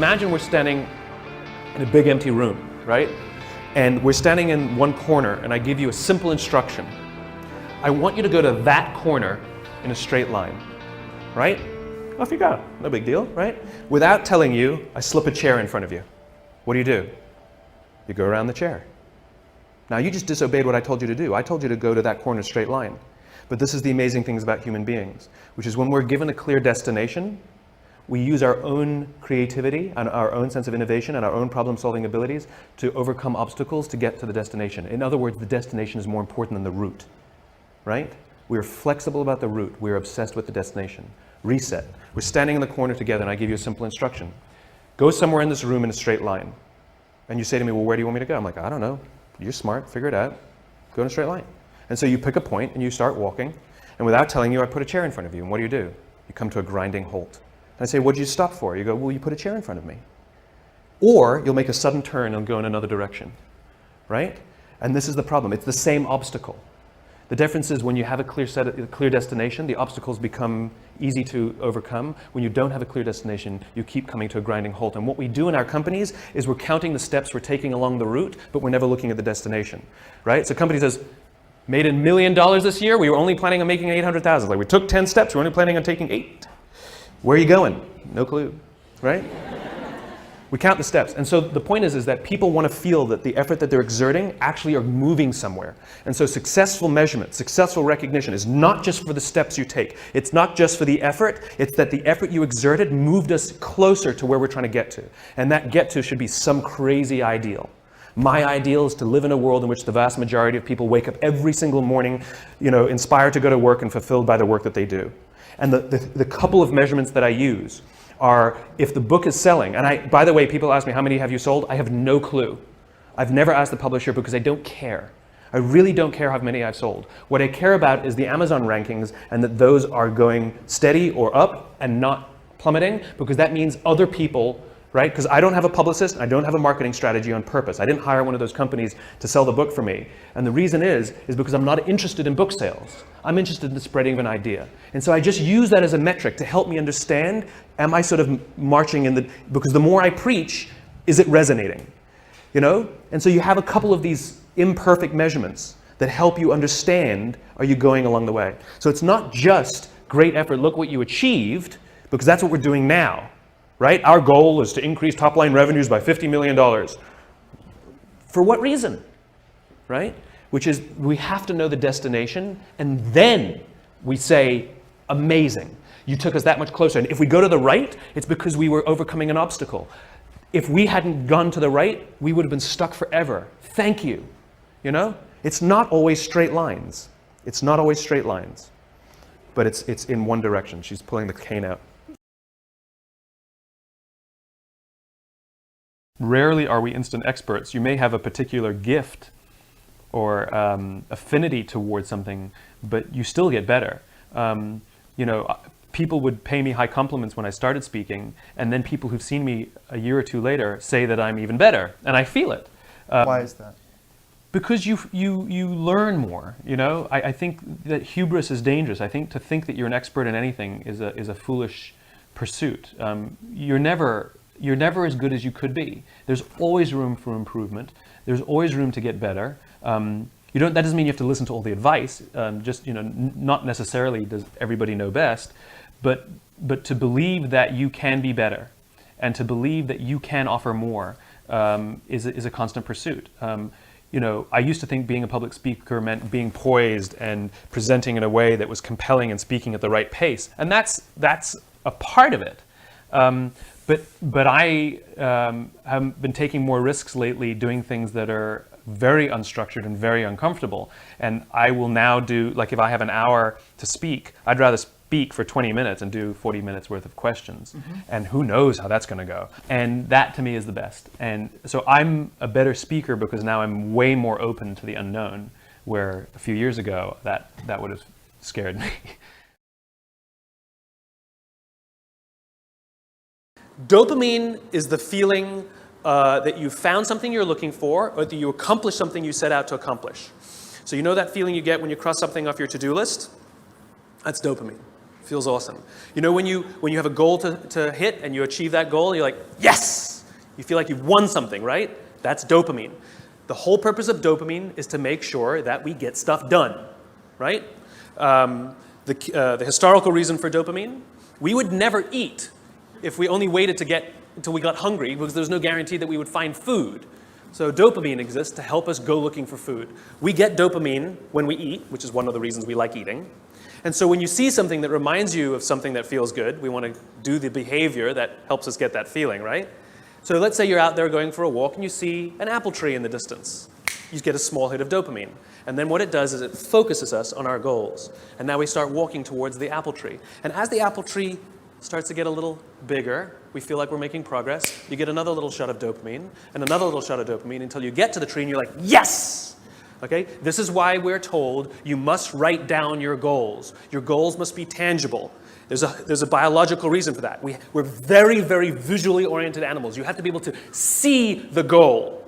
imagine we're standing in a big empty room, right? And we're standing in one corner, and I give you a simple instruction. I want you to go to that corner in a straight line, right? Off you go, no big deal, right? Without telling you, I slip a chair in front of you. What do? You go around the chair. Now you just disobeyed what I told you to do. I told you to go to that corner straight line. But this is the amazing things about human beings, which is when we're given a clear destination, we use our own creativity and our own sense of innovation and our own problem-solving abilities to overcome obstacles to get to the destination. In other words, the destination is more important than the route, right? We're flexible about the route. We're obsessed with the destination. Reset. We're standing in the corner together, and I give you a simple instruction. Go somewhere in this room in a straight line. And you say to me, well, where do you want me to go? I'm like, I don't know. You're smart. Figure it out. Go in a straight line. And so you pick a point, and you start walking. And without telling you, I put a chair in front of you. And what do? You come to a grinding halt. And I say, what did you stop for? You go, well, you put a chair in front of me. Or you'll make a sudden turn and go in another direction, right? And this is the problem. It's the same obstacle. The difference is when you have a clear destination, the obstacles become easy to overcome. When you don't have a clear destination, you keep coming to a grinding halt. And what we do in our companies is we're counting the steps we're taking along the route, but we're never looking at the destination, right? So a company says, made $1 million this year, we were only planning on making 800,000. Like we took 10 steps, we're only planning on taking 8. Where are you going? No clue, right? We count the steps. And so the point is that people want to feel that the effort that they're exerting actually are moving somewhere. And so successful measurement, successful recognition is not just for the steps you take. It's not just for the effort. It's that the effort you exerted moved us closer to where we're trying to get to. And that get to should be some crazy ideal. My ideal is to live in a world in which the vast majority of people wake up every single morning, inspired to go to work and fulfilled by the work that they do. And the couple of measurements that I use are if the book is selling, and by the way, people ask me, how many have you sold? I have no clue. I've never asked the publisher because I don't care. I really don't care how many I've sold. What I care about is the Amazon rankings and that those are going steady or up and not plummeting, because that means other people, right? Because I don't have a publicist, I don't have a marketing strategy on purpose. I didn't hire one of those companies to sell the book for me. And the reason is because I'm not interested in book sales. I'm interested in the spreading of an idea. And so I just use that as a metric to help me understand, am I sort of marching in because the more I preach, is it resonating? And so you have a couple of these imperfect measurements that help you understand, are you going along the way? So it's not just great effort, look what you achieved, because that's what we're doing now. Right? Our goal is to increase top-line revenues by $50 million. For what reason? Right? Which is, we have to know the destination, and then we say, amazing. You took us that much closer. And if we go to the right, it's because we were overcoming an obstacle. If we hadn't gone to the right, we would have been stuck forever. Thank you. It's not always straight lines. It's not always straight lines. But it's in one direction. She's pulling the cane out. Rarely are we instant experts. You may have a particular gift or affinity towards something, but you still get better. People would pay me high compliments when I started speaking, and then people who've seen me a year or two later say that I'm even better, and I feel it. Why is that? Because you learn more. I think that hubris is dangerous. I think to think that you're an expert in anything is a foolish pursuit. You're never as good as you could be. There's always room for improvement. There's always room to get better. That doesn't mean you have to listen to all the advice. Not necessarily does everybody know best, but to believe that you can be better, and to believe that you can offer more is a constant pursuit. I used to think being a public speaker meant being poised and presenting in a way that was compelling and speaking at the right pace, and that's a part of it. But I have been taking more risks lately, doing things that are very unstructured and very uncomfortable. And I will now do, like if I have an hour to speak, I'd rather speak for 20 minutes and do 40 minutes worth of questions. Mm-hmm. And who knows how that's going to go. And that to me is the best. And so I'm a better speaker because now I'm way more open to the unknown, where a few years ago that would have scared me. Dopamine is the feeling that you found something you're looking for, or that you accomplished something you set out to accomplish. So that feeling you get when you cross something off your to-do list? That's dopamine. Feels awesome. You know when you have a goal to hit and you achieve that goal, you're like, yes! You feel like you've won something, right? That's dopamine. The whole purpose of dopamine is to make sure that we get stuff done, right? The historical reason for dopamine, we would never eat if we only waited until we got hungry, because there's no guarantee that we would find food. So dopamine exists to help us go looking for food. We get dopamine when we eat, which is one of the reasons we like eating. And so when you see something that reminds you of something that feels good, we want to do the behavior that helps us get that feeling, right? So let's say you're out there going for a walk and you see an apple tree in the distance. You get a small hit of dopamine. And then what it does is it focuses us on our goals. And now we start walking towards the apple tree. And as the apple tree starts to get a little bigger, we feel like we're making progress. You get another little shot of dopamine and another little shot of dopamine until you get to the tree and you're like, yes! Okay? This is why we're told you must write down your goals. Your goals must be tangible. There's a biological reason for that. We're very, very visually oriented animals. You have to be able to see the goal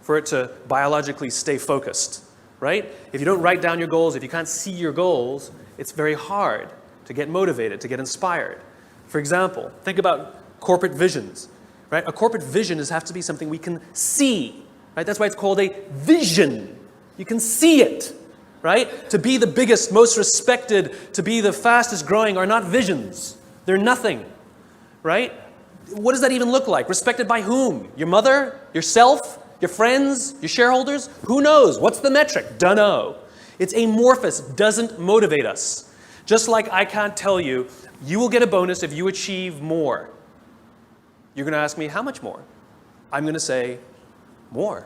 for it to biologically stay focused, right? If you don't write down your goals, if you can't see your goals, it's very hard to get motivated, to get inspired. For example, think about corporate visions, right? A corporate vision has to be something we can see, right? That's why it's called a vision. You can see it. Right? To be the biggest, most respected, to be the fastest growing are not visions. They're nothing. Right? What does that even look like? Respected by whom? Your mother? Yourself? Your friends? Your shareholders? Who knows? What's the metric? Dunno. It's amorphous, doesn't motivate us. Just like I can't tell you, you will get a bonus if you achieve more. You're going to ask me, how much more? I'm going to say, more.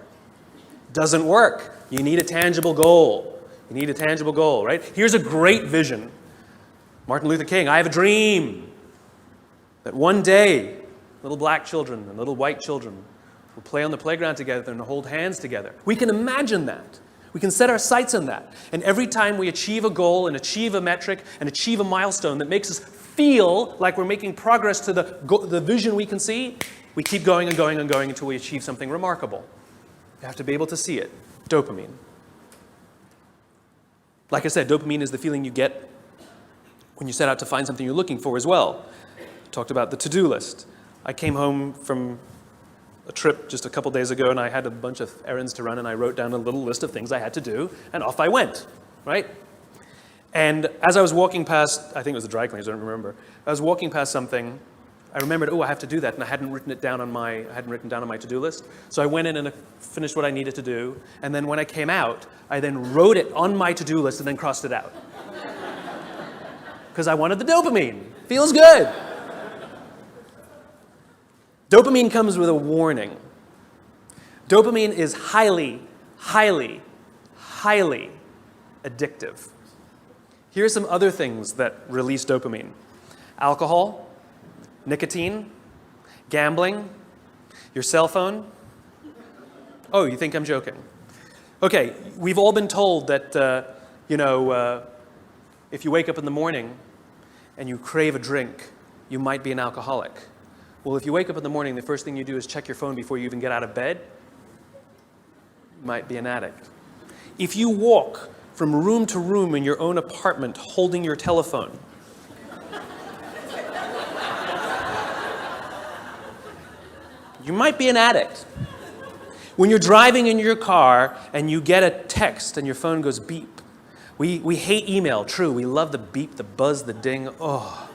Doesn't work. You need a tangible goal. You need a tangible goal, right? Here's a great vision. Martin Luther King, I have a dream that one day little black children and little white children will play on the playground together and hold hands together. We can imagine that. We can set our sights on that. And every time we achieve a goal and achieve a metric and achieve a milestone that makes us feel like we're making progress to the vision we can see, we keep going and going and going until we achieve something remarkable. You have to be able to see it. Dopamine. Like I said, dopamine is the feeling you get when you set out to find something you're looking for as well. I talked about the to-do list. I came home from a trip just a couple days ago and I had a bunch of errands to run and I wrote down a little list of things I had to do and off I went, right? And as I was walking past, I think it was the dry cleaners, I don't remember. I was walking past something, I remembered, oh, I have to do that, and I hadn't written down on my to-do list. So I went in and finished what I needed to do, and then when I came out, I then wrote it on my to-do list and then crossed it out. Because I wanted the dopamine. Feels good. Dopamine comes with a warning. Dopamine is highly, highly, highly addictive. Here are some other things that release dopamine. Alcohol, nicotine, gambling, your cell phone. Oh, you think I'm joking? Okay, we've all been told that, if you wake up in the morning and you crave a drink, you might be an alcoholic. Well, if you wake up in the morning, the first thing you do is check your phone before you even get out of bed, you might be an addict. If you walk from room to room in your own apartment holding your telephone, you might be an addict. When you're driving in your car and you get a text and your phone goes beep. We hate email, true. We love the beep, the buzz, the ding. Oh.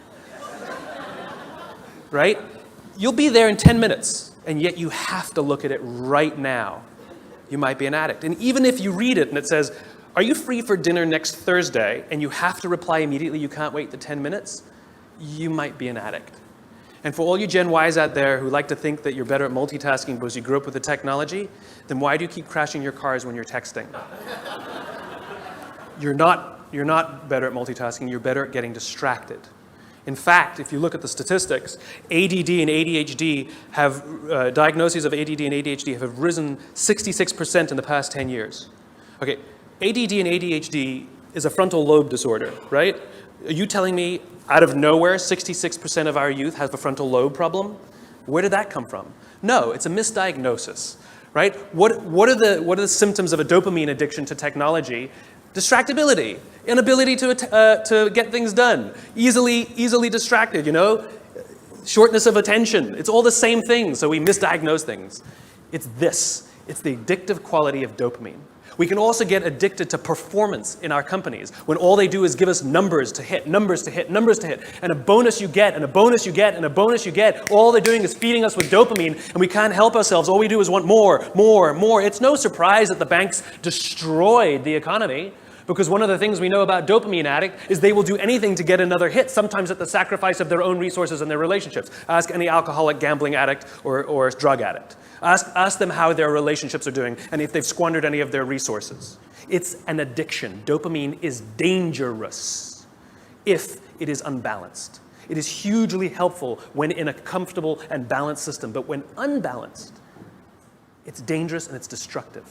Right? You'll be there in 10 minutes, and yet you have to look at it right now. You might be an addict. And even if you read it and it says, are you free for dinner next Thursday? And you have to reply immediately, you can't wait the 10 minutes, you might be an addict. And for all you Gen Ys out there who like to think that you're better at multitasking because you grew up with the technology, then why do you keep crashing your cars when you're texting? You're not better at multitasking, you're better at getting distracted. In fact, if you look at the statistics, ADD and ADHD have, diagnoses of ADD and ADHD have risen 66% in the past 10 years. Okay, ADD and ADHD is a frontal lobe disorder, right? Are you telling me out of nowhere 66% of our youth have a frontal lobe problem? Where did that come from? No, it's a misdiagnosis, right? What are the symptoms of a dopamine addiction to technology? Distractibility, inability to get things done, easily distracted, you know? Shortness of attention. It's all the same thing, so we misdiagnose things. It's this. It's the addictive quality of dopamine. We can also get addicted to performance in our companies when all they do is give us numbers to hit, numbers to hit, numbers to hit, and a bonus you get, and a bonus you get, and a bonus you get. All they're doing is feeding us with dopamine, and we can't help ourselves. All we do is want more, more, more. It's no surprise that the banks destroyed the economy, because one of the things we know about dopamine addict is they will do anything to get another hit, sometimes at the sacrifice of their own resources and their relationships. Ask any alcoholic, gambling addict, or drug addict. Ask them how their relationships are doing and if they've squandered any of their resources. It's an addiction. Dopamine is dangerous if it is unbalanced. It is hugely helpful when in a comfortable and balanced system, but when unbalanced, it's dangerous and it's destructive.